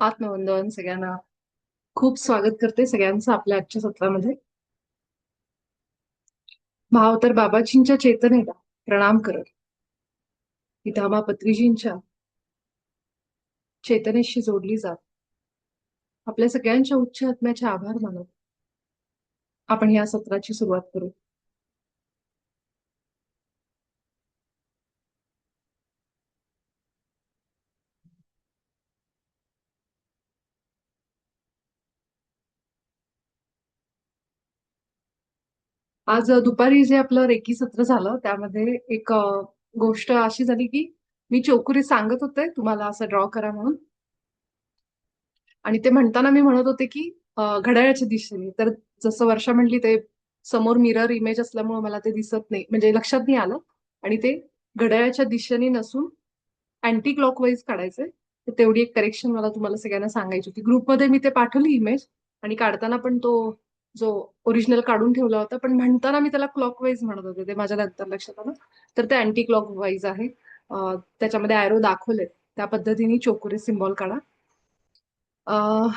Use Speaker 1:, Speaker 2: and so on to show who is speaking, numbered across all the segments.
Speaker 1: आत्मवंदन सगळ्यांना. खूप स्वागत करते सगळ्यांचं आपल्या आजच्या सत्रामध्ये. भाव तर बाबाजींच्या चेतनेला प्रणाम करत पितामहा पत्रीजींच्या चेतनेशी जोडली जात आपल्या सगळ्यांच्या उच्च आत्म्याचे आभार मानत आपण या सत्राची सुरुवात करू. आज दुपारी जे आपलं रेकी सत्र झालं त्यामध्ये एक गोष्ट अशी झाली की मी चोकुरी सांगत होते तुम्हाला असं ड्रॉ करा म्हणून, आणि ते म्हणताना मी म्हणत होते की घड्याळाच्या दिशेने. तर जसं वर्षा म्हटली ते समोर मिरर इमेज असल्यामुळे मला ते दिसत नाही, म्हणजे लक्षात नाही आलं. आणि ते घड्याळाच्या दिशेने नसून अँटी क्लॉकवाईज काढायचंय. तर तेवढी एक करेक्शन मला तुम्हाला सगळ्यांना सांगायची होती. ग्रुपमध्ये मी ते पाठवली इमेज, आणि काढताना पण तो जो ओरिजिनल काढून ठेवला होता, पण म्हणताना मी त्याला क्लॉकवाईज म्हणत होते, ते माझ्या नंतर लक्षात आलं. तर ते अँटी क्लॉकवाईज आहे. त्याच्यामध्ये ॲरो दाखवले त्या पद्धतीने चोकुरे सिम्बॉल काढा. अह,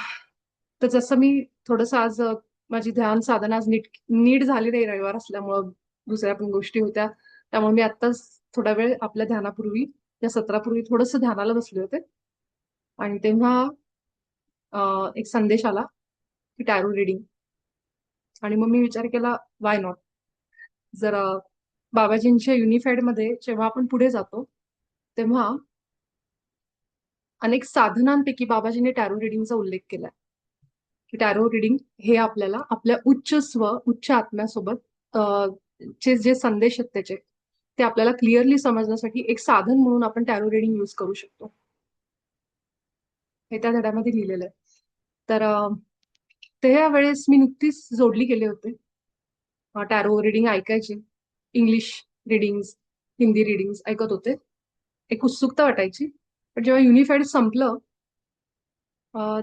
Speaker 1: तर जसं मी थोडस आज माझी ध्यान साधना आज नीट झाली नाही, रविवार असल्यामुळं दुसऱ्या पण गोष्टी होत्या. त्यामुळे मी आत्ताच थोडा वेळ आपल्या ध्यानापूर्वी, या सत्रापूर्वी थोडस ध्यानाला बसले होते. आणि तेव्हा एक संदेश आला की टॅरो रिडिंग. आणि मग मी विचार केला, वाय नॉट. जर बाबाजींच्या युनिफाईड मध्ये जेव्हा आपण पुढे जातो तेव्हा अनेक साधनांपैकी बाबाजींनी टॅरो रिडिंगचा उल्लेख केलाय. की टॅरो रिडिंग हे आपल्याला आपल्या उच्च उच्च आत्म्यासोबत जे संदेश आहेत त्याचे, ते आपल्याला क्लिअरली समजण्यासाठी एक साधन म्हणून आपण टॅरो रिडिंग यूज करू शकतो, हे त्या धड्यामध्ये लिहिलेलं आहे. तर त्या वेळेस मी नुकतीच जोडली गेले होते. टॅरो रिडिंग ऐकायची, इंग्लिश रिडिंग्स, हिंदी रिडिंग्स ऐकत होते. एक उत्सुकता वाटायची. पण जेव्हा युनिफाईड संपलं,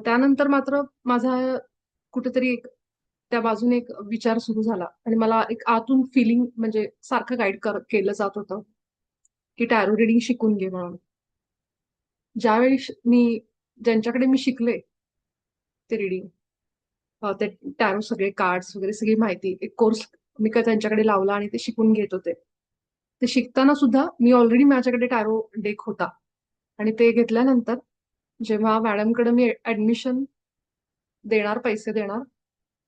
Speaker 1: त्यानंतर मात्र माझा कुठेतरी एक त्या बाजूने एक विचार सुरू झाला, आणि मला एक आतून फिलिंग म्हणजे सारखं केलं जात होतं की टॅरो रिडिंग शिकून घे म्हणून. ज्यावेळी मी ज्यांच्याकडे मी शिकले ते रिडिंग, ते टॅरो सगळे कार्ड्स वगैरे सगळी माहिती, एक कोर्स मी काय त्यांच्याकडे लावला आणि ते शिकून घेत होते. ते शिकताना सुद्धा मी ऑलरेडी माझ्याकडे टॅरो डेक होता. आणि ते घेतल्यानंतर जेव्हा मॅडमकडे मी ऍडमिशन देणार, पैसे देणार,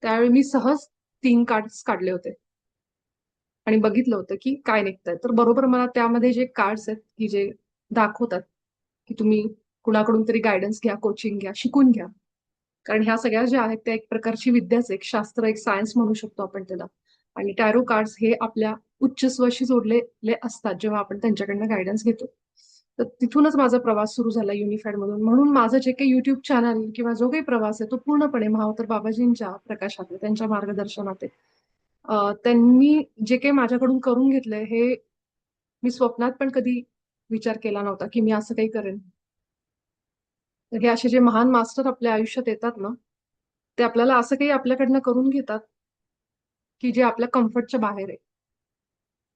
Speaker 1: त्यावेळी मी सहज 3 कार्ड्स काढले होते आणि बघितलं होतं की काय निघतंय. तर बरोबर मला त्यामध्ये जे कार्ड्स आहेत की जे दाखवतात की तुम्ही कुणाकडून तरी गायडन्स घ्या, कोचिंग घ्या, शिकून घ्या. कारण ह्या सगळ्या ज्या आहेत त्या एक प्रकारची विद्याच, एक शास्त्र, एक सायन्स म्हणू शकतो आपण त्याला. आणि टॅरो कार्ड्स हे आपल्या उच्च स्वशी जोडलेले असतात जेव्हा आपण त्यांच्याकडनं गायडन्स घेतो. तर तिथूनच माझा प्रवास सुरू झाला युनिफाईड मधून. म्हणून माझं जे काही युट्यूब चॅनल किंवा जो काही प्रवास आहे तो पूर्णपणे महावतर बाबाजींच्या प्रकाशात आहे, त्यांच्या मार्गदर्शनात आहे. त्यांनी जे काही माझ्याकडून करून घेतलंय हे मी स्वप्नात पण कधी विचार केला नव्हता की मी असं काही करेन. तर हे असे जे महान मास्टर आपल्या आयुष्यात येतात ना, ते आपल्याला असं काही आपल्याकडनं करून घेतात की जे आपल्या कम्फर्टच्या बाहेर आहे.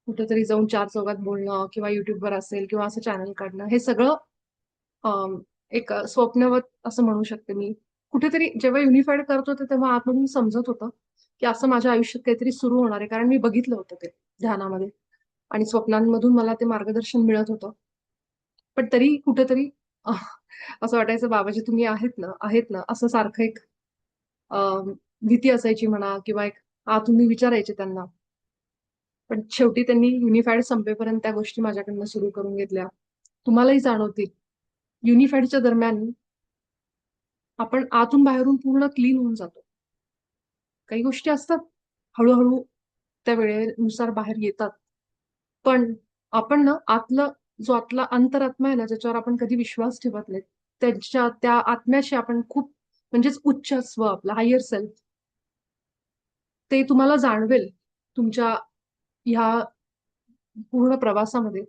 Speaker 1: कुठेतरी जाऊन चार चौघात बोलणं किंवा युट्यूबवर असेल किंवा असं चॅनल काढणं, हे सगळं एक स्वप्नवत असं म्हणू शकते मी. कुठेतरी जेव्हा युनिफाईड करत होते तेव्हा आतमधून समजत होतं की असं माझ्या आयुष्यात काहीतरी सुरू होणार आहे, कारण मी बघितलं होतं ते ध्यानामध्ये आणि स्वप्नांमधून मला ते मार्गदर्शन मिळत होतं. पण तरी कुठेतरी असं वाटायचं, बाबाजी तुम्ही आहेत ना, आहेत ना, असं सारखं एक भीती असायची म्हणा, किंवा एक आतून मी विचारायचे त्यांना. पण शेवटी त्यांनी युनिफाईड संपेपर्यंत त्या गोष्टी माझ्याकडनं सुरू करून घेतल्या. तुम्हालाही जाणवतील, युनिफाईडच्या दरम्यान आपण आतून बाहेरून पूर्ण क्लीन होऊन जातो. काही गोष्टी असतात हळूहळू त्या वेळेनुसार बाहेर येतात. पण आपण ना आतलं, जो आतला अंतरात्मा आहे ना, ज्याच्यावर आपण कधी विश्वास ठेवत नाही, त्या आत्म्याशी आपण खूप, म्हणजेच उच्च स्व, आपला हायर सेल्फ, ते तुम्हाला जाणवेल तुमच्या ह्या पूर्ण प्रवासामध्ये,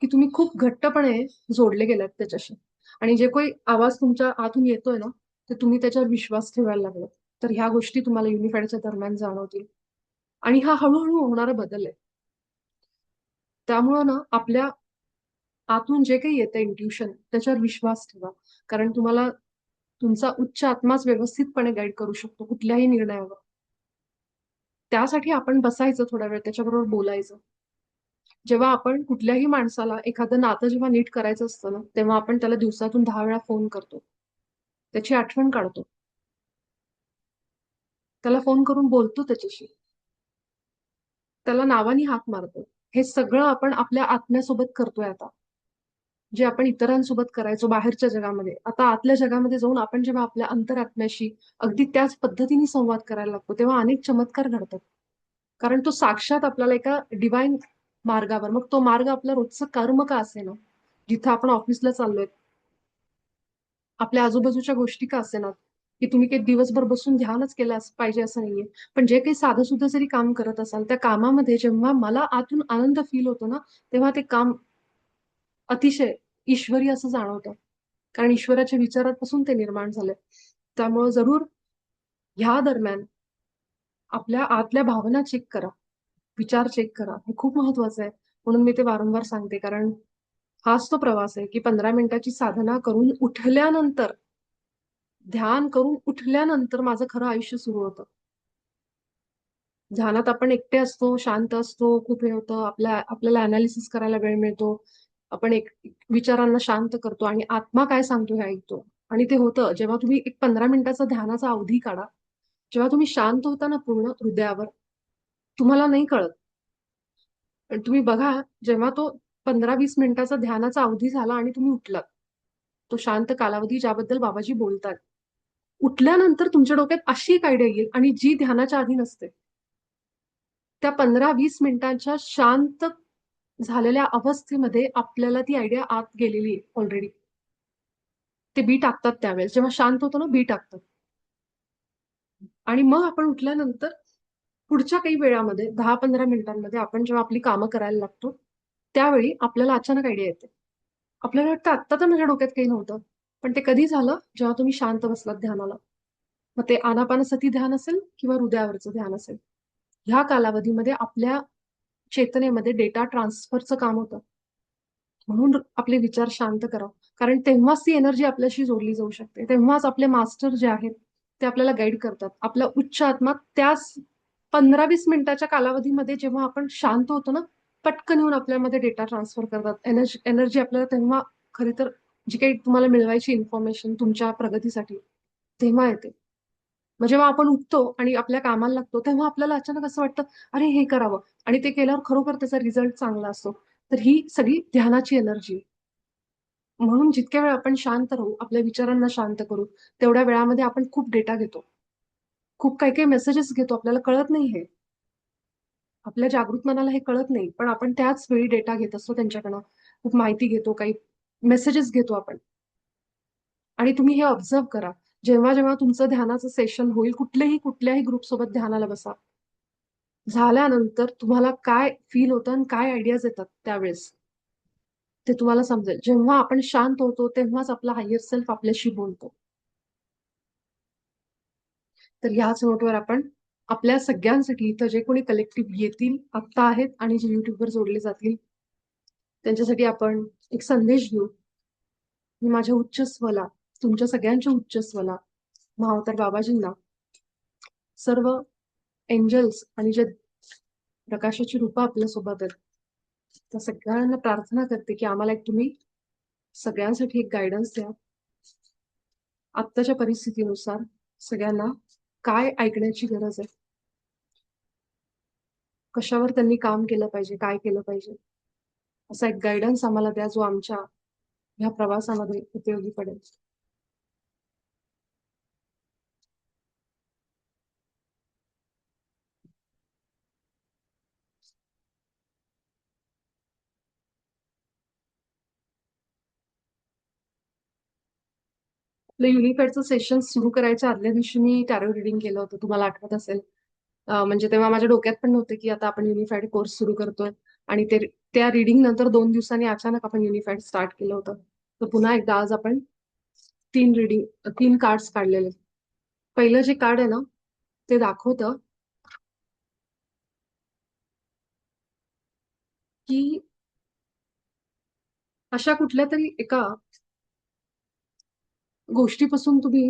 Speaker 1: की तुम्ही खूप घट्टपणे जोडले गेलात त्याच्याशी. आणि जे काही आवाज तुमच्या आतून येतोय ना, ते तुम्ही त्याच्यावर विश्वास ठेवायला लागलात. तर ह्या गोष्टी तुम्हाला युनिफाईडच्या दरम्यान जाणवतील. आणि हा हळूहळू होणारा बदल आहे. त्यामुळं ना आपल्या आतून जे काही येतं इंट्युशन, त्याच्यावर विश्वास ठेवा. कारण तुम्हाला तुमचा उच्च आत्माच व्यवस्थितपणे गाईड करू शकतो कुठल्याही निर्णयावर. त्यासाठी आपण बसायचं थोडा वेळ, त्याच्याबरोबर बोलायचं. जेव्हा आपण कुठल्याही माणसाला एखादं नातं जेव्हा नीट करायचं असतं ना, तेव्हा आपण त्याला दिवसातून 10 वेळा फोन करतो. त्याची आठवण काढतो. त्याला फोन करून बोलतो त्याच्याशी. त्याला नावाने हाक मारतो. हे सगळं आपण आपल्या आत्म्यासोबत करतोय आता. जे आपण इतरांसोबत करायचो बाहेरच्या जगामध्ये. आता आतल्या जगामध्ये जाऊन आपण जेव्हा आपल्या अंतरात्म्याशी अगदी त्याच पद्धतीने संवाद करायला लागतो, तेव्हा अनेक चमत्कार घडतात. कारण तो साक्षात आपल्याला एका डिवाइन मार्गावर, मग तो मार्ग आपलं रोजचं कर्म का असेना, जिथं आपण ऑफिसला चाललोय, आपल्या आजूबाजूच्या गोष्टी का असेनात, की तुम्ही काही दिवसभर बसून ध्यानच केलं पाहिजे असं नाहीये. पण जे काही साधं सुद्धा जरी काम करत असाल, त्या कामामध्ये जेव्हा मला आतून आनंद फील होतो ना, तेव्हा ते काम अतिशय ईश्वरी असं जाणवतं. कारण ईश्वराच्या विचारापासून ते निर्माण झाले. त्यामुळे जरूर ह्या दरम्यान आपल्या आतल्या भावना चेक करा, विचार चेक करा. हे खूप महत्वाचं आहे. म्हणून मी ते वारंवार सांगते. कारण हाच तो प्रवास आहे, की 15 मिनिटाची साधना करून उठल्यानंतर, ध्यान करून उठल्यानंतर माझं खरं आयुष्य सुरू होतं. ध्यानात आपण एकटे असतो, शांत असतो, खूप हे होतं. आपल्याला अनालिसिस करायला वेळ मिळतो. आपण एक विचारांना शांत करतो आणि आत्मा काय सांगतो हे ऐकतो. आणि ते होतं जेव्हा तुम्ही एक 15 मिनिटाचा ध्यानाचा अवधी काढा. जेव्हा तुम्ही शांत होता ना पूर्ण हृदयावर, तुम्हाला नाही कळत. पण तुम्ही बघा, जेव्हा तो 15-20 मिनिटाचा ध्यानाचा अवधी झाला आणि तुम्ही उठलात, तो शांत कालावधी ज्याबद्दल बाबाजी बोलतात. उठल्यानंतर तुमच्या डोक्यात अशी एक आयडिया येईल आणि जी ध्यानाच्या आधी नसते. त्या 15-20 मिनिटांच्या शांत झालेल्या अवस्थेमध्ये आपल्याला ती आयडिया आत गेलेली आहे ऑलरेडी. ते बी टाकतात त्यावेळेस. जेव्हा शांत होतो ना, बी टाकतात. आणि मग आपण उठल्यानंतर पुढच्या काही वेळामध्ये 10-15 मिनिटांमध्ये आपण जेव्हा आपली कामं करायला लागतो, त्यावेळी आपल्याला अचानक आयडिया येते. आपल्याला वाटतं आत्ता तर माझ्या डोक्यात काही नव्हतं. पण ते कधी झालं? जेव्हा तुम्ही शांत बसलात ध्यानाला. मग ते आनापानसती ध्यान असेल किंवा हृदयावरचं ध्यान असेल. ह्या कालावधीमध्ये आपल्या चेतनेमध्ये डेटा ट्रान्सफरचं काम होतं. म्हणून आपले विचार शांत करा. कारण तेव्हाच ती एनर्जी आपल्याशी जोडली जाऊ शकते. तेव्हाच आपले मास्टर जे आहेत, ते आपल्याला गाईड करतात. आपला उच्च आत्मा त्याच 15-20 मिनिटाच्या कालावधीमध्ये जेव्हा आपण शांत होतो ना, पटकन येऊन आपल्यामध्ये डेटा ट्रान्सफर करतात. एनर्जी एनर्जी आपल्याला तेव्हा खरी तर जी काही तुम्हाला मिळवायची इन्फॉर्मेशन तुमच्या प्रगतीसाठी, तेव्हा येते. मग जेव्हा आपण उठतो आणि आपल्या कामाला लागतो, तेव्हा आपल्याला अचानक असं वाटतं, "अरे, हे करावं." आणि ते केल्यावर खरोखर त्याचा रिझल्ट चांगला असतो. तर ही सगळी ध्यानाची एनर्जी. म्हणून जितक्या वेळ आपण शांत राहू, आपल्या विचारांना शांत करू, तेवढ्या वेळामध्ये आपण खूप डेटा घेतो. खूप काही-काही मेसेजेस घेतो. आपल्याला कळत नाही हे. आपल्या जागृत मनाला हे कळत नाही. पण आपण त्याच वेळी डेटा घेत असतो त्यांच्याकडनं. खूप माहिती घेतो, काही मेसेजेस घेतो आपण. आणि तुम्ही हे ऑब्झर्व्ह करा. जेव्हा-जेव्हा तुमचं ध्यानाचं सेशन होईल, कुठल्याही ग्रुपसोबत ध्यानाला बसा. झाल्यानंतर तुम्हाला काय फील होतं आणि काय आयडियाज येतात त्यावेळेस, ते तुम्हाला समजेल. जेव्हा आपण शांत होतो, तेव्हाच आपला हायर सेल्फ आपल्याशी बोलतो. तर ह्याच नोटवर आपण आपल्या सगळ्यांसाठी इथं जे कोणी कलेक्टिव्ह येतील, आत्ता आहेत आणि जे YouTubeवर जोडले जातील, त्यांच्यासाठी आपण एक संदेश घेऊ. मी माझ्या उच्च स्वला, तुमच्या सगळ्यांच्या उच्च स्वला, महाअवतार बाबाजींना, सर्व एंजल्स आणि जे प्रकाशाची रूपं आपल्यासोबत आहेत, त्या सगळ्यांना प्रार्थना करते, की आम्हाला एक तुम्ही सगळ्यांसाठी एक गाईडन्स द्या. आत्ताच्या परिस्थितीनुसार सगळ्यांना काय ऐकण्याची गरज आहे? कशावर त्यांनी काम केलं पाहिजे? काय केलं पाहिजे? असा एक गाईडन्स आम्हाला द्या, जो आमच्या ह्या प्रवासामध्ये उपयोगी पडेल. आपलं युनिफाईडचं सेशन सुरू करायच्या आदल्या दिवशी मी टॅरो रीडिंग केलं होतं. तुम्हाला आठवत असेल. म्हणजे तेव्हा माझ्या डोक्यात पण नव्हतं, की आता आपण युनिफाईड कोर्स सुरू करतोय आणि त्या रीडिंग नंतर 2 दिवसांनी अचानक आपण युनिफाईड स्टार्ट केलं होतं. तर पुन्हा एकदा आज आपण 3 कार्ड्स काढलेले. पहिलं जे कार्ड आहे ना, ते दाखवतं, की अशा कुठल्यातरी एका गोष्टीपासून तुम्ही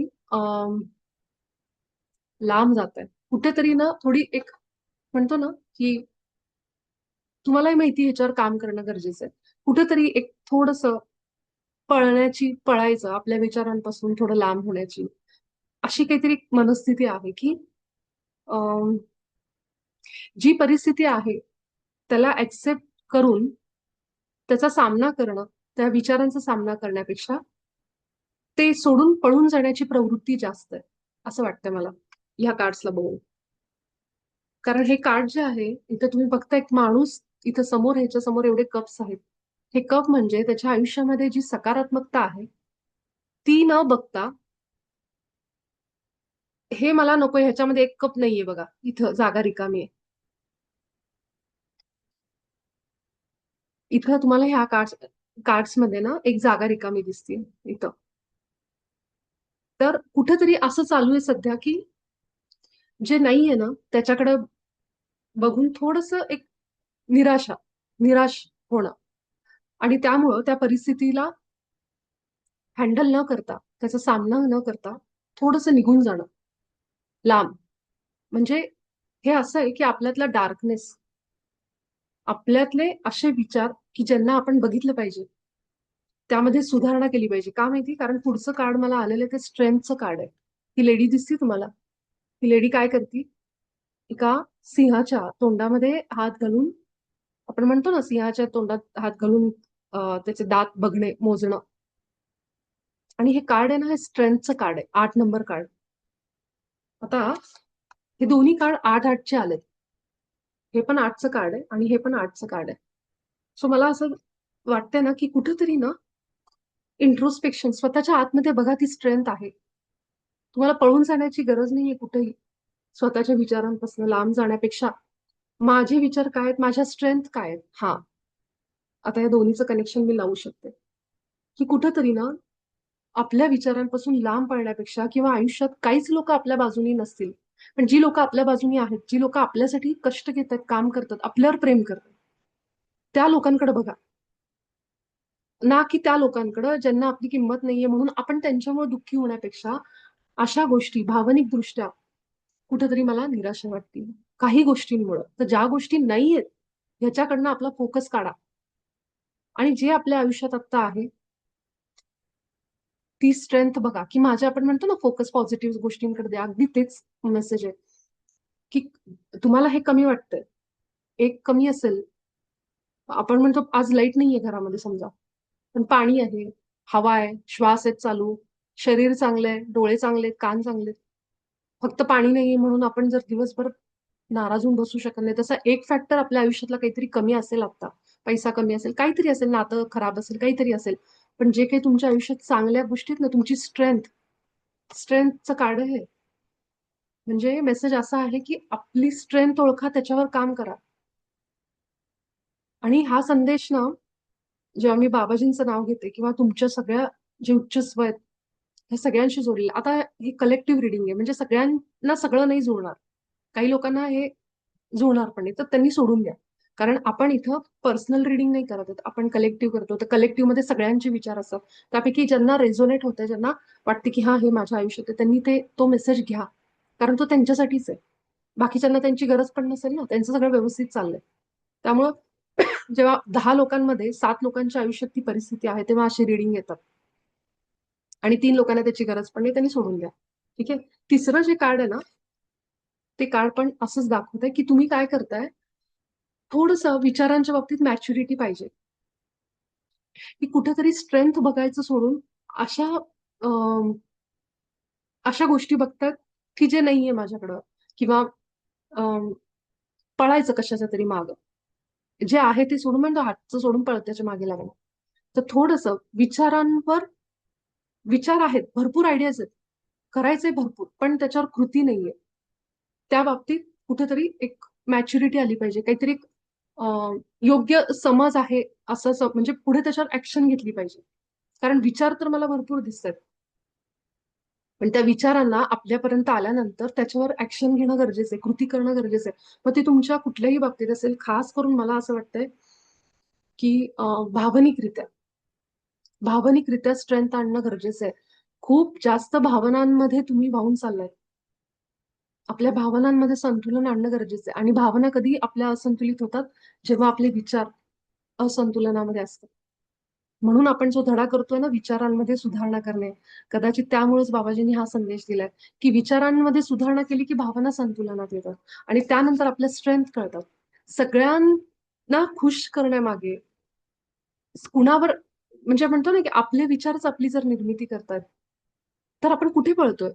Speaker 1: लांब जाताय कुठेतरी ना, थोडी एक म्हणतो ना की तुम्हालाही माहिती ह्याच्यावर काम करणं गरजेचं आहे. कुठेतरी एक थोडस पळायचं आपल्या विचारांपासून थोडं लांब होण्याची अशी काहीतरी मनस्थिती आहे की अं, जी परिस्थिती आहे त्याला ऍक्सेप्ट करून त्याचा सामना करणं, त्या विचारांचा सामना करण्यापेक्षा ते सोडून पळून जाण्याची प्रवृत्ती जास्त आहे असं वाटतं मला ह्या कार्ड्सला बघून. कारण हे कार्ड जे आहे, इथं तुम्ही बघता एक माणूस इथं समोर, ह्याच्या समोर एवढे कप्स आहेत. हे कप म्हणजे त्याच्या आयुष्यामध्ये जी सकारात्मकता आहे ती न बघता, हे मला नको, ह्याच्यामध्ये एक कप नाहीये बघा, इथं जागा रिकामी आहे. इथं तुम्हाला ह्या कार्ड्स मध्ये ना एक जागा रिकामी दिसते इथं. तर कुठेतरी असं चालू आहे सध्या की जे नाहीये ना त्याच्याकडे बघून थोडस एक निराशा निराश होणं, आणि त्यामुळं त्या परिस्थितीला हँडल न करता, त्याचा सामना न करता थोडस निघून जाणं लांब. म्हणजे हे असं आहे की आपल्यातला डार्कनेस, आपल्यातले असे विचार की ज्यांना आपण बघितलं पाहिजे, त्यामध्ये सुधारणा केली पाहिजे. का माहिती? कारण पुढचं कार्ड मला आलेलं आहे ते स्ट्रेंथचं कार्ड आहे. ही लेडी दिसती तुम्हाला? ही लेडी काय करते? एका सिंहाच्या तोंडामध्ये हात घालून, आपण म्हणतो ना सिंहाच्या तोंडात हात घालून त्याचे दात बघणे, मोजणं. आणि हे कार्ड आहे ना, हे स्ट्रेंथचं कार्ड आहे, 8 नंबर कार्ड. आता हे दोन्ही कार्ड 8-8 चे आलेत. हे पण 8चं कार्ड आहे आणि हे पण 8चं कार्ड आहे. सो मला असं वाटतंय ना की कुठेतरी ना इंट्रोस्पेक्शन, स्वतःच्या आतमध्ये बघा, ती स्ट्रेंथ आहे. तुम्हाला पळून जाण्याची गरज नाहीये कुठेही. स्वतःच्या विचारांपासून लांब जाण्यापेक्षा माझे विचार काय आहेत, माझ्या स्ट्रेंथ काय आहेत, हा, आता या दोन्हीचं कनेक्शन मी लावू शकते. की कुठंतरी ना आपल्या विचारांपासून लांब पळण्यापेक्षा, किंवा आयुष्यात काहीच लोक आपल्या बाजूनी नसतील, पण जी लोक आपल्या बाजूनी आहेत, जी लोक आपल्यासाठी कष्ट घेतात, काम करतात, आपल्यावर प्रेम करतात, त्या लोकांकडे बघा. ना की त्या लोकांकडे ज्यांना आपली किंमत नाहीये म्हणून आपण त्यांच्यामुळे दुःखी होण्यापेक्षा, अशा गोष्टी भावनिक दृष्ट्या कुठेतरी मला निराशा वाटते काही गोष्टींमुळे. तर ज्या गोष्टी नाहीयेत ह्याच्याकडनं आपला फोकस काढा, आणि जे आपल्या आयुष्यात आता आहे ती स्ट्रेंथ बघा. की माझ्या, आपण म्हणतो ना फोकस पॉझिटिव्ह गोष्टींकडे द्या, अगदी तेच मेसेज आहे. की तुम्हाला हे कमी वाटतंय, एक कमी असेल, आपण म्हणतो आज लाईट नाहीये घरामध्ये समजा, पण पाणी आहे, हवा आहे, श्वास आहेत चालू, शरीर चांगलंय, डोळे चांगलेत, कान चांगलेत. फक्त पाणी नाहीये म्हणून आपण जर दिवसभर नाराज होऊन बसू शकत नाही. तसा एक फॅक्टर आपल्या आयुष्यातला काहीतरी कमी असेल आता, पैसा कमी असेल, काहीतरी असेल, नातं खराब असेल, काहीतरी असेल, पण जे काही तुमच्या आयुष्यात चांगल्या गोष्टी आहेत ना, तुमची स्ट्रेंथचं कार्ड आहे. म्हणजे मेसेज असा आहे की आपली स्ट्रेंथ ओळखा, त्याच्यावर काम करा. आणि हा संदेश ना, जेव्हा मी बाबाजींचं नाव घेते किंवा तुमच्या सगळ्या जे उच्चस्व आहेत हे सगळ्यांशी जोडलेलं, आता ही कलेक्टिव्ह रिडिंग आहे, म्हणजे सगळ्यांना सगळं नाही जुळणार, काही लोकांना हे जुळणार पण नाही, तर त्यांनी सोडून द्या. कारण आपण इथं पर्सनल रिडिंग नाही करत आहोत, आपण कलेक्टिव्ह करतो. तर कलेक्टिव्ह मध्ये सगळ्यांचे विचार असतात, त्यापैकी ज्यांना रेझोनेट होतं, ज्यांना वाटते की हा, हे माझ्या आयुष्यात आहे, त्यांनी तो मेसेज घ्या, कारण तो त्यांच्यासाठीच आहे. बाकीच्यांना त्यांची गरज पण नसेल ना, त्यांचं सगळं व्यवस्थित चाललंय. त्यामुळं जेव्हा 10 लोकांमध्ये 7 लोकांच्या आयुष्यात ती परिस्थिती आहे, तेव्हा अशी रिडिंग येतात. आणि 3 लोकांना त्याची गरज पण नाही, त्यांनी सोडून द्या. ठीक आहे. तिसरं जे कार्ड आहे ना, ते कार्ड पण असंच दाखवत आहे की तुम्ही काय करताय, थोडस विचारांच्या बाबतीत मॅच्युरिटी पाहिजे. की कुठेतरी स्ट्रेंथ बघायचं सोडून अशा अं, अशा गोष्टी बघतात की जे नाहीये माझ्याकडं, किंवा अं, पळायचं कशाच्या तरी माग, जे आहे ते सोडून, म्हणजे हातचं सोडून पळत्याच्या मागे लागणं. तर थोडस विचारांवर, विचार आहेत भरपूर, आयडियाज आहेत, करायचंय भरपूर, पण त्याच्यावर कृती नाहीये. त्या बाबतीत कुठेतरी एक मॅच्युरिटी आली पाहिजे, काहीतरी योग्य समज आहे असं म्हणजे पुढे त्याच्यावर ऍक्शन घेतली पाहिजे. कारण विचार तर मला भरपूर दिसतात, पण त्या विचारांना आपल्यापर्यंत आल्यानंतर त्याच्यावर ऍक्शन घेणं गरजेचं आहे, कृती करणं गरजेचं आहे. मग ते तुमच्या कुठल्याही बाबतीत असेल, खास करून मला असं वाटतंय की भावनिकरित्या स्ट्रेंथ आणणं गरजेचं आहे. खूप जास्त भावनांमध्ये तुम्ही वाहून चाललाय. आपल्या भावनांमध्ये संतुलन आणणं गरजेचं आहे. आणि भावना कधी आपल्या असंतुलित होतात, जेव्हा आपले विचार असंतुलनामध्ये असतात. म्हणून आपण जो धडा करतोय ना, विचारांमध्ये सुधारणा करणे, कदाचित त्यामुळेच बाबाजींनी हा संदेश दिलाय, की विचारांमध्ये सुधारणा केली की भावना संतुलनात येतात आणि त्यानंतर आपल्या स्ट्रेंथ कळतात. सगळ्यांना खुश करण्यामागे कुणावर, म्हणजे म्हणतो ना, की आपले विचारच आपली जर निर्मिती करतात, तर आपण कुठे पळतोय?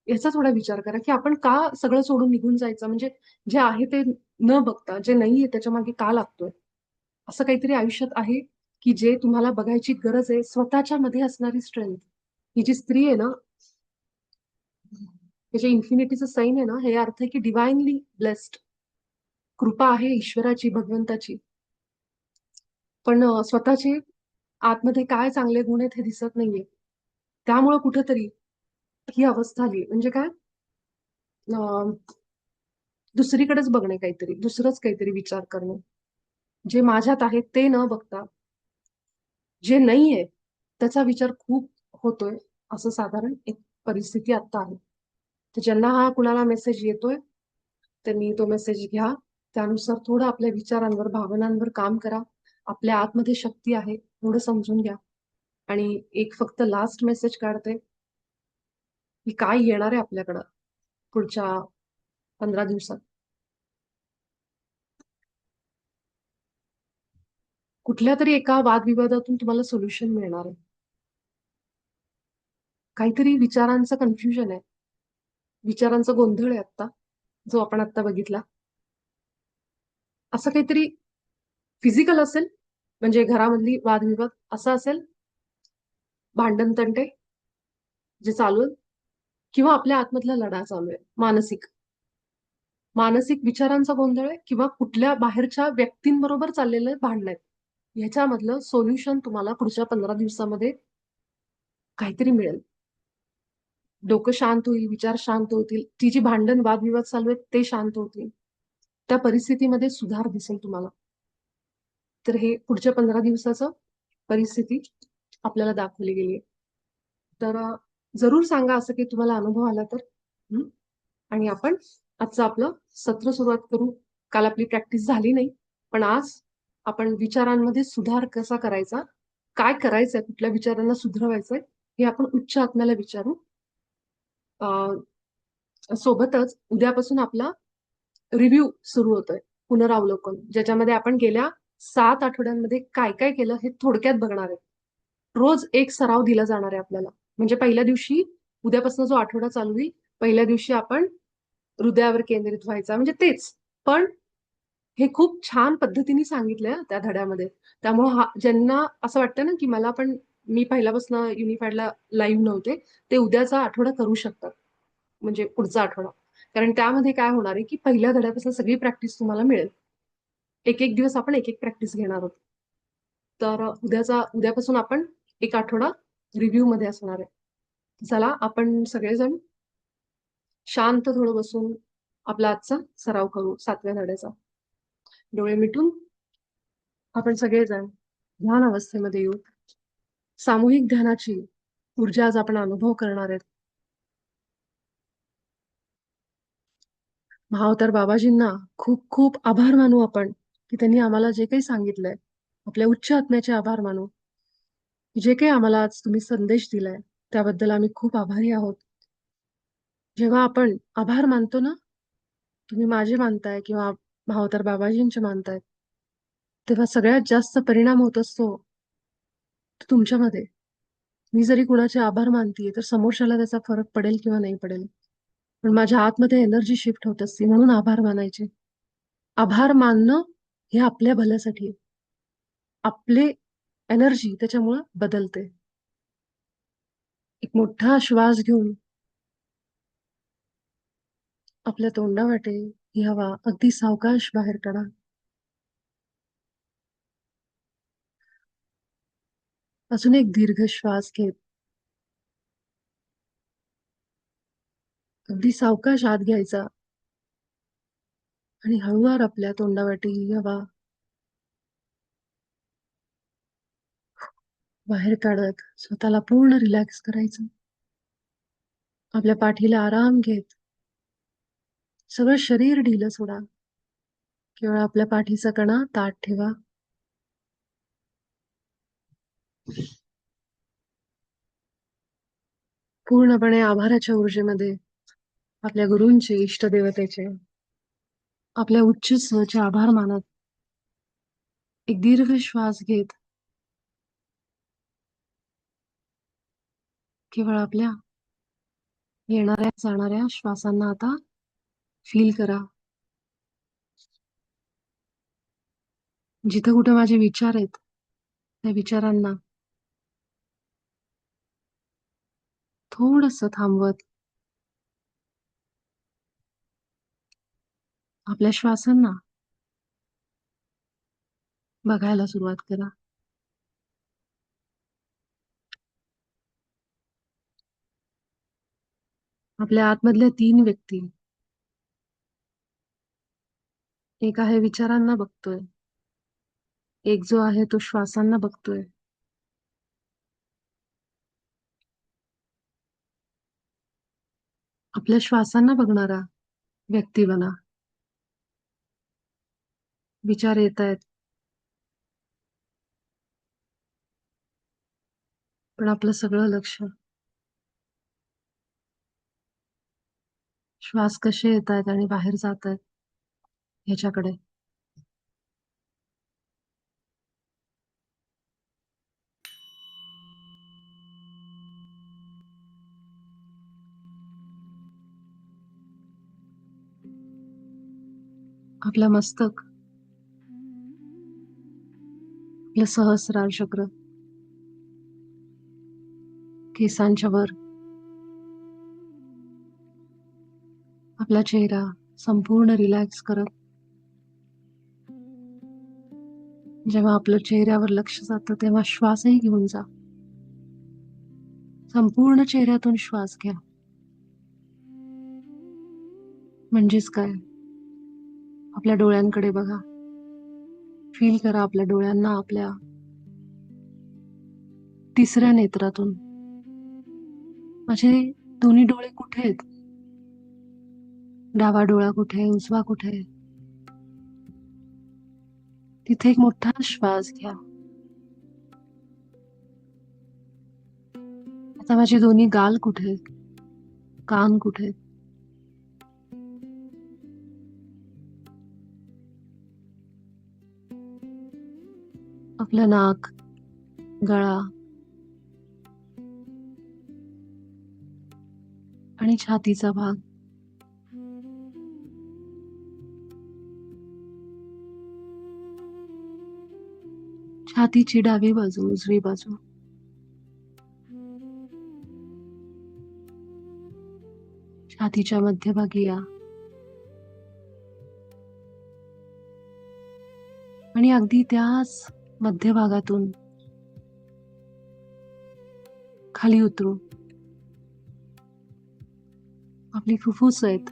Speaker 1: याचा थोडा विचार करा, की आपण का सगळं सोडून निघून जायचं? म्हणजे जे आहे ते न बघता, जे नाहीये त्याच्या मागे का लागतोय? असं काहीतरी आयुष्यात आहे, की जे तुम्हाला बघायची गरज आहे, स्वतःच्या मध्ये असणारी स्ट्रेंथ. ही जी स्त्री आहे ना, हे जे इन्फिनिटीचं साईन आहे ना, हे अर्थ आहे की डिवाइनली ब्लेस्ड. कृपा आहे ईश्वराची, भगवंताची. पण स्वतःचे आतमध्ये काय चांगले गुण आहेत हे दिसत नाहीये. त्यामुळं कुठेतरी ही अवस्था आली. म्हणजे काय, अं, दुसरीकडेच बघणे, काहीतरी दुसरंच काहीतरी विचार करणे. जे माझ्यात आहे ते न बघता जे नाहीये त्याचा विचार खूप होतोय. असं साधारण एक परिस्थिती आता आहे. तर ज्यांना हा कुणाला मेसेज येतोय, त्यांनी तो मेसेज घ्या. त्यानुसार थोडं आपल्या विचारांवर, भावनांवर काम करा. आपल्या आतमध्ये शक्ती आहे, थोडं समजून घ्या. आणि एक फक्त लास्ट मेसेज काढते, की काय येणार आहे आपल्याकडं पुढच्या 15 दिवसात. कुठल्या तरी एका वादविवादातून तुम्हाला सोल्युशन मिळणार आहे. काहीतरी विचारांचं कन्फ्युजन आहे, विचारांचा गोंधळ आहे आता, जो आपण आता बघितला. असं काहीतरी फिजिकल असेल, म्हणजे घरामधली वादविवाद असं असेल, भांडण तंटे जे चालू आहे, किंवा आपल्या आतमधला लढा चालू आहे, मानसिक मानसिक विचारांचा गोंधळ आहे, किंवा कुठल्या बाहेरच्या व्यक्तींबरोबर चाललेले भांडण आहेत. ह्याच्यामधलं सोल्युशन तुम्हाला पुढच्या 15 दिवसामध्ये काहीतरी मिळेल. डोकं शांत होईल, विचार शांत होतील, ती जी भांडण वादविवाद चालू आहेत ते शांत होतील. त्या परिस्थितीमध्ये सुधार दिसेल तुम्हाला. तर हे पुढच्या 15 दिवसाचं परिस्थिती आपल्याला दाखवली गेली आहे. तर जरूर सांगा असं की तुम्हाला अनुभव आला तर. हं? आणि आपण आजचं आपलं सत्र सुरुवात करू. काल आपली प्रॅक्टिस झाली नाही, पण आज आपण विचारांमध्ये सुधार कसा करायचा, काय करायचंय, कुठल्या विचारांना सुधरवायचंय, हे आपण उच्च आत्म्याला विचारू. अं, सोबतच उद्यापासून आपला रिव्ह्यू सुरू होतोय, पुनरावलोकन, ज्याच्यामध्ये आपण गेल्या 7 आठवड्यांमध्ये काय काय केलं हे थोडक्यात बघणार आहे. रोज एक सराव दिला जाणार आहे आपल्याला. म्हणजे पहिल्या दिवशी, उद्यापासून जो आठवडा चालू होईल, पहिल्या दिवशी आपण हृदयावर केंद्रित व्हायचा, म्हणजे तेच. पण हे खूप छान पद्धतीने सांगितलंय त्या धड्यामध्ये. त्यामुळे ज्यांना असं वाटतं ना, की मला पण, मी पहिल्यापासून युनिफाईडला लाईव्ह नव्हते, ते उद्याचा आठवडा करू शकतात, म्हणजे पुढचा आठवडा. कारण त्यामध्ये काय होणार आहे, की पहिल्या धड्यापासून सगळी प्रॅक्टिस तुम्हाला मिळेल. एक एक दिवस आपण एक एक प्रॅक्टिस घेणार आहोत. तर उद्यापासून आपण एक आठवडा रिव्ह्यू मध्ये असणार आहे. चला आपण सगळेजण शांत थोडं बसून आपला आजचा सराव करू 7व्या धड्याचा. डोळे मिटून आपण सगळेजण ध्यान अवस्थेमध्ये येऊ. सामूहिक ध्यानाची ऊर्जा आज आपण अनुभव करणार आहेत. महाअवतार बाबाजींना खूप खूप आभार मानू आपण, की त्यांनी आम्हाला जे काही सांगितलंय. आपल्या उच्च आत्म्याचे आभार मानू. जे काही आम्हाला आज तुम्ही संदेश दिलाय, त्याबद्दल आम्ही खूप आभारी आहोत. जेव्हा आपण आभार मानतो ना, तुम्ही माझे मानताय किंवा महाअवतार बाबाजींचे मानताय, तेव्हा सगळ्यात जास्त परिणाम होत असतो तो तुमच्यामध्ये. मी जरी कुणाचे आभार मानतीये, तर समोरच्याला त्याचा फरक पडेल किंवा नाही पडेल. पण माझ्या आतमध्ये एनर्जी शिफ्ट होत असते, म्हणून आभार मानायचे. आभार मानणं हे आपल्या भल्यासाठी आहे. आपले एनर्जी त्याच्यामुळं बदलते. एक मोठा श्वास घेऊन आपल्या तोंडावाटे ही हवा अगदी सावकाश बाहेर काढा. अजून एक दीर्घ श्वास घेत अगदी सावकाश आत घ्यायचा आणि हळूवार आपल्या तोंडावाटे ही हवा बाहेर काढत स्वतःला पूर्ण रिलॅक्स करायचं. आपल्या पाठीला आराम घेत सगळं शरीर ढिलं सोडा. केवळ आपल्या पाठीचा कणा ताठ ठेवा. पूर्णपणे आभाराच्या ऊर्जेमध्ये आपल्या गुरूंचे, इष्टदेवतेचे, आपल्या उच्च सहचे आभार मानत एक दीर्घ श्वास घेत केवळ आपल्या येणाऱ्या जाणाऱ्या श्वासांना आता फील करा. जिथं कुठे माझे विचार आहेत त्या विचारांना थोडंसं थांबवत आपल्या श्वासांना बघायला सुरुवात करा. आपल्या आतमधल्या 3 व्यक्ती, एक आहे विचारांना बघतोय, एक जो आहे तो श्वासांना बघतोय. आपल्या श्वासांना बघणारा व्यक्ती बना. विचार येत आहेत, पण आपलं सगळं लक्ष श्वास कसे येत आहेत आणि बाहेर जात आहेत ह्याच्याकडे. आपलं मस्तक, आपलं सहस्रार चक्र केसांच्या वर, आपला चेहरा संपूर्ण रिलॅक्स करत. जेव्हा आपलं चेहऱ्यावर लक्ष जातं तेव्हा श्वासही घेऊन जा. संपूर्ण चेहऱ्यातून श्वास घ्या. म्हणजेच काय, आपल्या डोळ्यांकडे बघा. फील करा आपल्या डोळ्यांना आपल्या तिसऱ्या नेत्रातून. माझे दोन्ही डोळे कुठे आहेत? डावा डोळा कुठे आहे, उजवा कुठे आहे? तिथे एक मोठा श्वास घ्या. आता माझे दोन्ही गाल कुठे आहेत? कान कुठे आहेत? आपलं नाक, गळा आणि छातीचा भाग. छातीची डावी बाजू, उजवी बाजू. छातीच्या मध्यभागी या आणि अगदी त्याच मध्यभागातून खाली उतरू. आपली फुफ्फुस आहेत,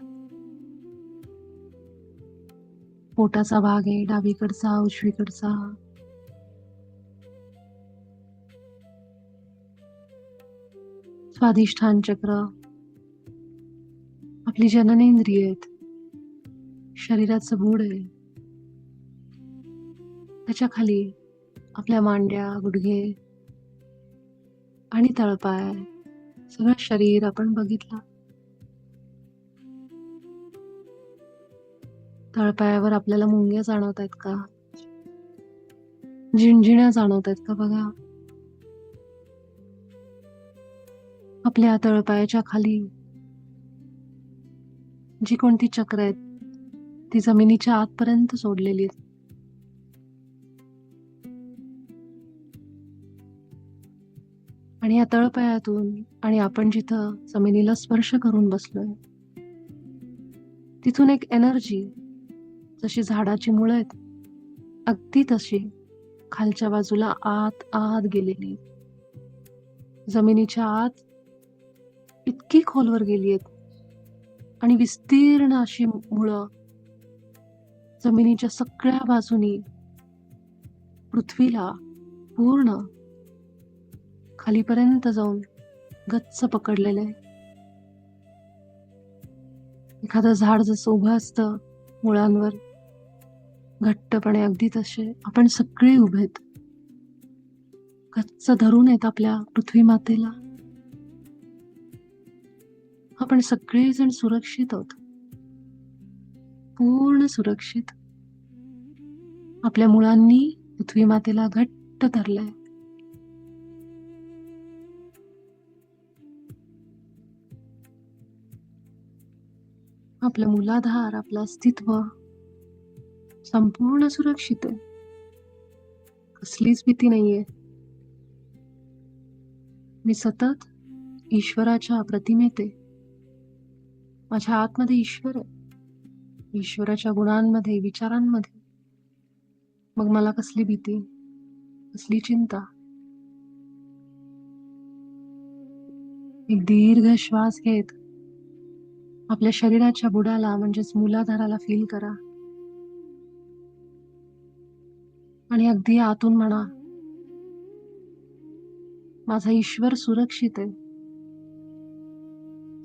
Speaker 1: पोटाचा भाग आहे, डावीकडचा, उजवीकडचा. स्वादिष्ठान चक्र, आपली जननेंद्रिय आहेत, शरीराचं मूड आहे. त्याच्या खाली आपल्या मांड्या, गुडघे आणि तळपाय, सगळं शरीर आपण बघितलं. तळपायावर आपल्याला मुंग्या जाणवत आहेत का? झिणझिण्या जाणवत आहेत का बघा. आपल्या तळपायाच्या खाली जी कोणती चक्र आहेत ती जमिनीच्या आतपर्यंत सोडलेली आहेत. आणि या तळपायातून आणि आपण जिथं जमिनीला स्पर्श करून बसलोय तिथून एक एनर्जी, जशी झाडाची मुळं आहेत अगदी तशी खालच्या बाजूला आत आत गेलेली, जमिनीच्या आत इतकी खोलवर गेली आहेत आणि विस्तीर्ण अशी मुळं जमिनीच्या सगळ्या बाजूनी पृथ्वीला पूर्ण खालीपर्यंत जाऊन गच्च पकडलेलं आहे. एखादं झाड जसं उभं असतं मुळांवर घट्टपणे, अगदी तसे आपण सगळे उभेत, गच्च धरून आहेत आपल्या पृथ्वी मातेला. आपण सगळेजण सुरक्षित आहोत, पूर्ण सुरक्षित. आपल्या मुलांनी पृथ्वी मातेला घट्ट धरलंय. आपलं मूलाधार, आपलं अस्तित्व संपूर्ण सुरक्षित आहे. कसलीच भीती नाहीये. मी सतत ईश्वराच्या प्रतिमेत आहे. माझ्या आतमध्ये ईश्वर आहे, ईश्वराच्या गुणांमध्ये, विचारांमध्ये. मग मला कसली भीती, कसली चिंता. एक दीर्घ श्वास घेत आपल्या शरीराच्या बुडाला म्हणजेच मूलाधाराला फील करा आणि अगदी आतून म्हणा, माझा ईश्वर सुरक्षित आहे,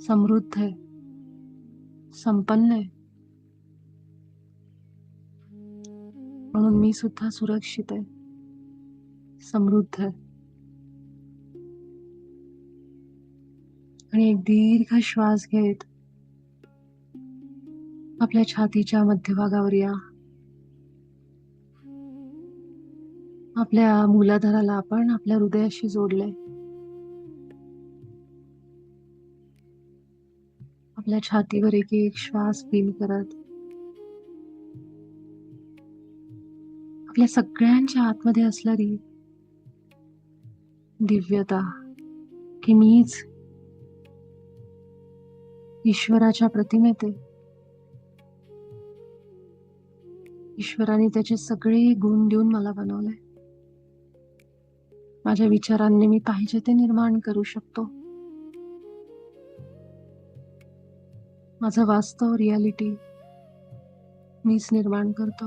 Speaker 1: समृद्ध आहे, संपन्न आहे. म्हणून मी सुद्धा सुरक्षित आहे, समृद्ध आहे. आणि एक दीर्घ श्वास घेत आपल्या छातीच्या मध्यभागावर या. आपल्या मूलाधाराला आपण आपल्या हृदयाशी जोडलंय. आपल्या छातीवर एक एक श्वास फील करत आपल्या सगळ्यांच्या आतमध्ये असणारी दिव्यता की मीच ईश्वराच्या प्रतिमेत आहे. ईश्वराने त्याचे सगळे गुण देऊन मला बनवलंय. माझ्या विचारांनी मी पाहिजे ते निर्माण करू शकतो. माझं वास्तव, रियालिटी मीच निर्माण करतो.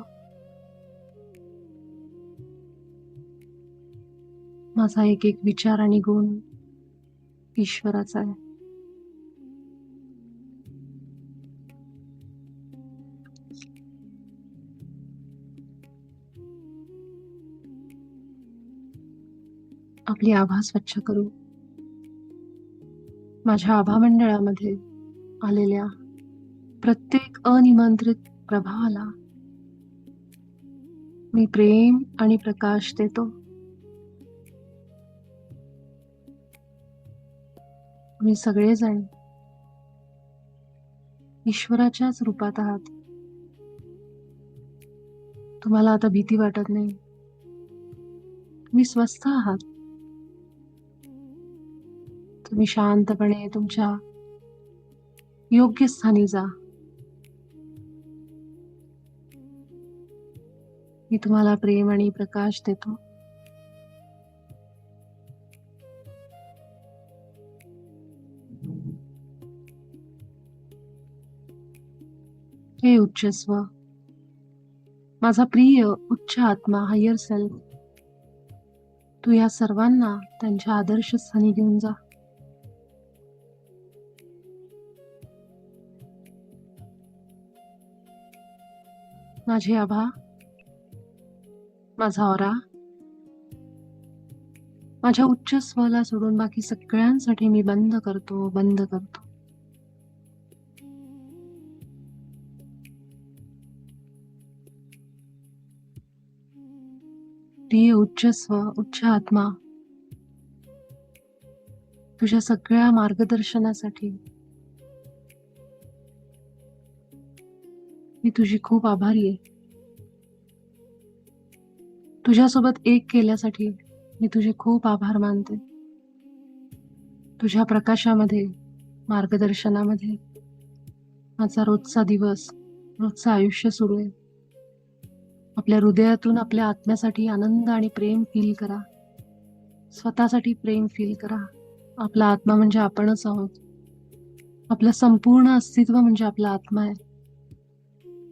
Speaker 1: माझा एक एक विचार आणि गुण ईश्वराचा आहे. आपली आभा स्वच्छ करू. माझ्या आभा मंडळामध्ये आलेल्या प्रत्येक अनिमंत्रित प्रभावाला मी प्रेम आणि प्रकाश देतो. तुम्ही सगळेजण ईश्वराच्याच रूपात आहात. तुम्हाला आता भीती वाटत नाही. तुम्ही स्वस्थ आहात. तुम्ही शांतपणे तुमच्या योग्य स्थानी जा. मी तुम्हाला प्रेम आणि प्रकाश देतो. हे उच्च स्व, माझा प्रिय उच्च आत्मा, हायर सेल्फ, तू या सर्वांना त्यांच्या आदर्श स्थानी घेऊन जा. माझे आभा, माझा ऑरा, माझ्या उच्च स्वला सोडून बाकी सगळ्यांसाठी मी बंद करतो, बंद करतो. प्रिय उच्च स्व, उच्च आत्मा, तुझ्या सगळ्या मार्गदर्शनासाठी मी तुझी खूप आभारी आहे. तुझ्यासोबत एक केल्यासाठी मी तुझे खूप आभार मानते. तुझ्या प्रकाशामध्ये, मार्गदर्शनामध्ये माझा रोजचा दिवस, रोजचं आयुष्य सुरू आहे. आपल्या हृदयातून आपल्या आत्म्यासाठी आनंद आणि प्रेम फील करा. स्वतःसाठी प्रेम फील करा. आपला आत्मा म्हणजे आपणच आहोत. आपलं संपूर्ण अस्तित्व म्हणजे आपला आत्मा आहे,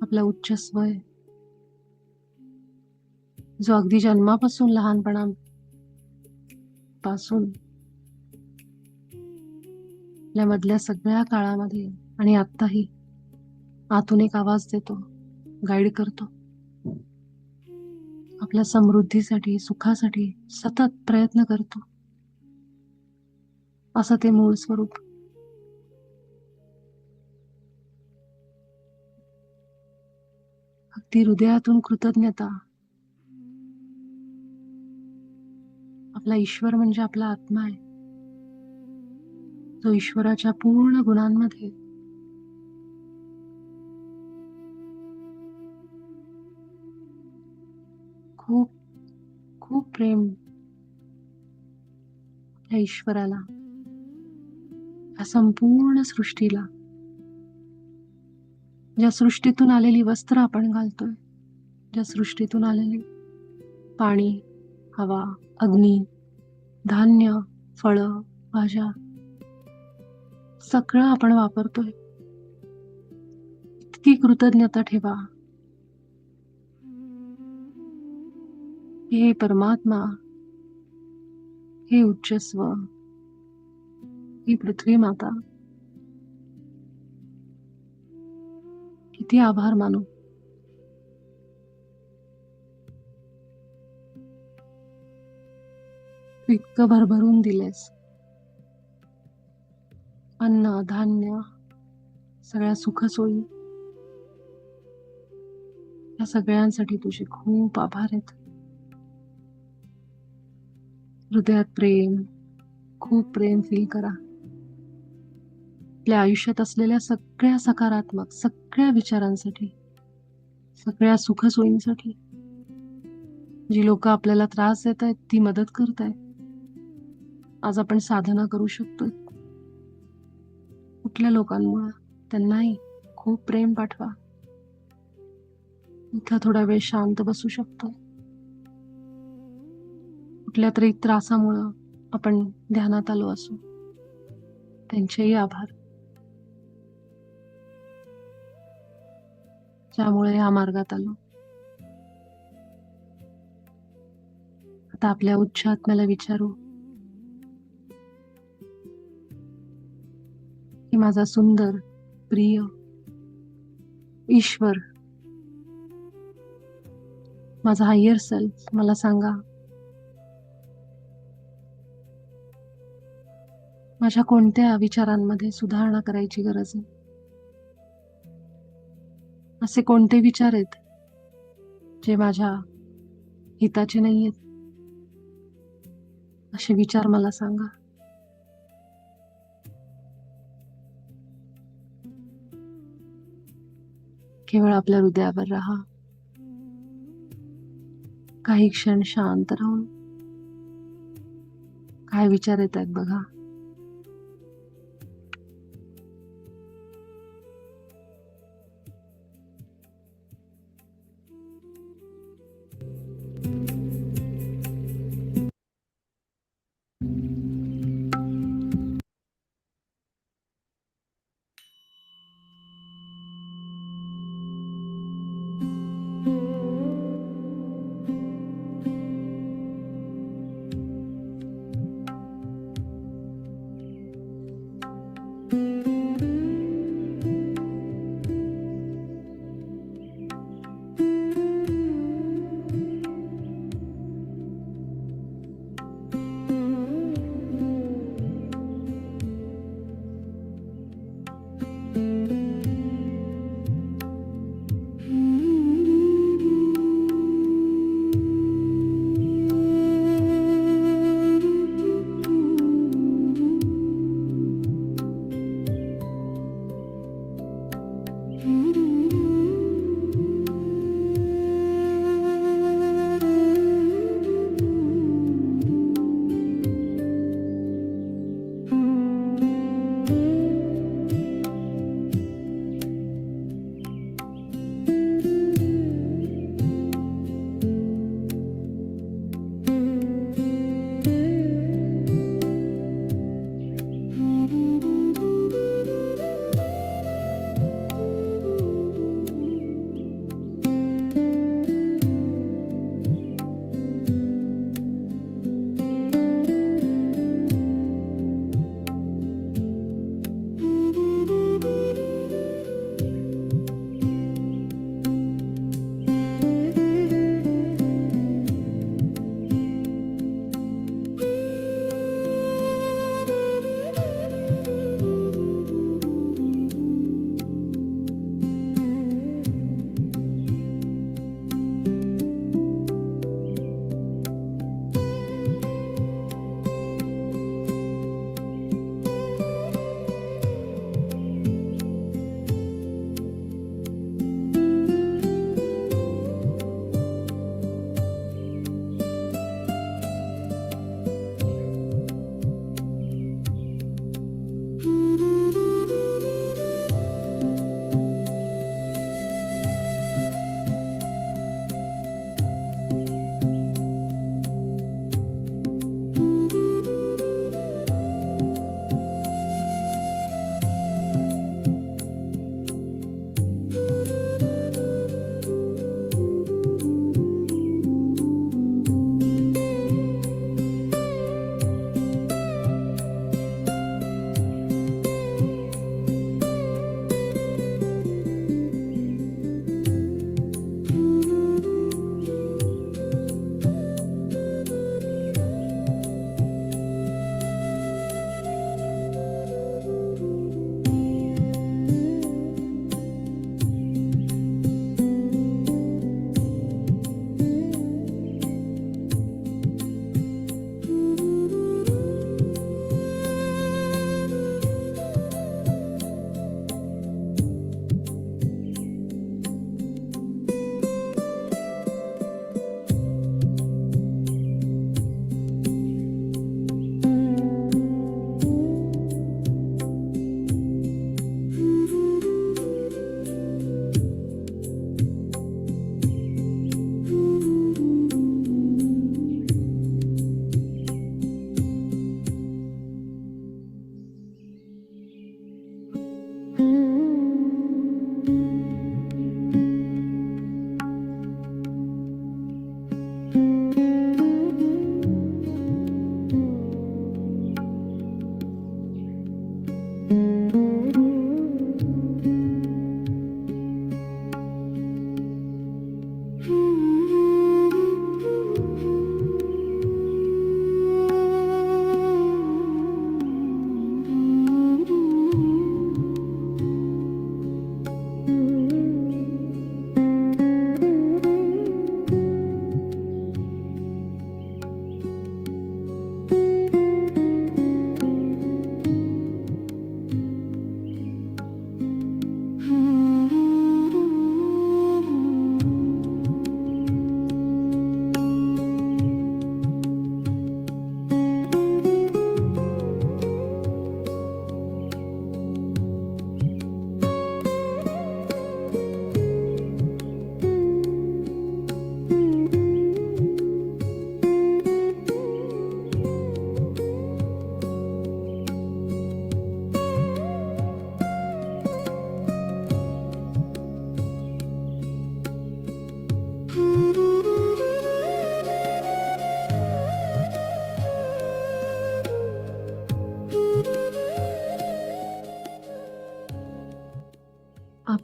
Speaker 1: आपला उच्च स्व आहे, जो अगदी जन्मापासून, लहानपणापासून आपल्या मधल्या सगळ्या काळामध्ये आणि आत्ताही आतून एक आवाज देतो, गाईड करतो. आपल्या समृद्धीसाठी, सुखासाठी सतत प्रयत्न करतो. असं ते मूळ स्वरूप. अगदी हृदयातून कृतज्ञता. आपला ईश्वर म्हणजे आपला आत्मा आहे, जो ईश्वराच्या पूर्ण गुणांमध्ये खूप खूप प्रेम. या ईश्वराला, या संपूर्ण सृष्टीला, ज्या सृष्टीतून आलेली वस्त्र आपण घालतोय, ज्या सृष्टीतून आलेले पाणी, हवा, अग्नी, धान्य, फळं, भाज्या सगळं आपण वापरतोय. इतकी कृतज्ञता ठेवा. हे परमात्मा, हे उच्चस्व, ही पृथ्वी माता, किती आभार मानू. तू इतकं भरभरून दिलेस. अन्न, धान्य, सगळ्या सुखसोयी, या सगळ्यांसाठी तुझे खूप आभार आहेत. हृदयात प्रेम, खूप प्रेम फील करा. आपल्या आयुष्यात असलेल्या सगळ्या सकारात्मक, सगळ्या विचारांसाठी, सगळ्या सुखसोयींसाठी. जी लोक आपल्याला त्रास देत आहेत, ती मदत करतायत. आज आपण साधना करू शकतोय. कुठल्या लोकांमुळे त्यांनाही खूप प्रेम पाठवा. इथं थोडा वेळ शांत बसू शकतो. कुठल्या तरी त्रासामुळं आपण ध्यानात आलो असू, त्यांचेही आभार, ज्यामुळे या मार्गात आलो. आता आपल्या उच्च आत्म्याला विचारू की माझा सुंदर, प्रिय ईश्वर, माझा हायर सेल्फ मला सांगा, माझ्या कोणत्या विचारांमध्ये सुधारणा करायची गरज आहे. असे कोणते विचार आहेत जे माझ्या हिताचे नाहीयेत. असे विचार मला सांगा. केवळ आपल्या हृदयावर राहा. काही क्षण शांत राहून काय विचार येत आहेत बघा.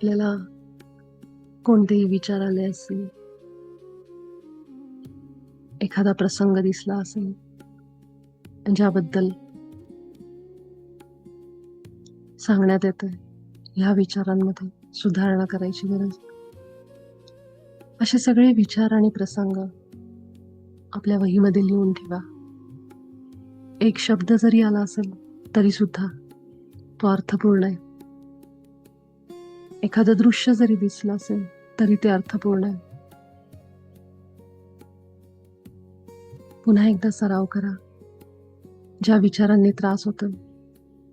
Speaker 2: आपल्याला कोणतेही विचार आले असतील, एखादा प्रसंग दिसला असेल ज्याबद्दल सांगण्यात येतंय ह्या विचारांमध्ये सुधारणा करायची गरज, असे सगळे विचार आणि प्रसंग आपल्या वहीमध्ये लिहून ठेवा. एक शब्द जरी आला असेल तरी सुद्धा तो अर्थपूर्ण आहे. एखादं दृश्य जरी दिसलं असेल तरी ते अर्थपूर्ण आहे. पुन्हा एकदा सराव करा. ज्या विचारांनी त्रास होतो,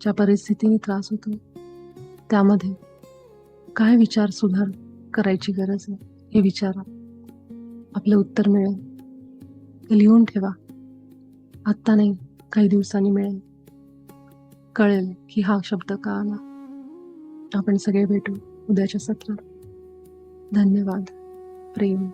Speaker 2: ज्या परिस्थितीने त्रास होतो, त्यामध्ये काय विचार सुधार करायची गरज आहे हे विचारा. आपलं उत्तर मिळेल. ते लिहून ठेवा. आत्ता नाही, काही दिवसांनी मिळेल. कळेल की हा शब्द का आला. आपण सगळे भेटू उद्याच्या सत्रात. धन्यवाद. प्रेम.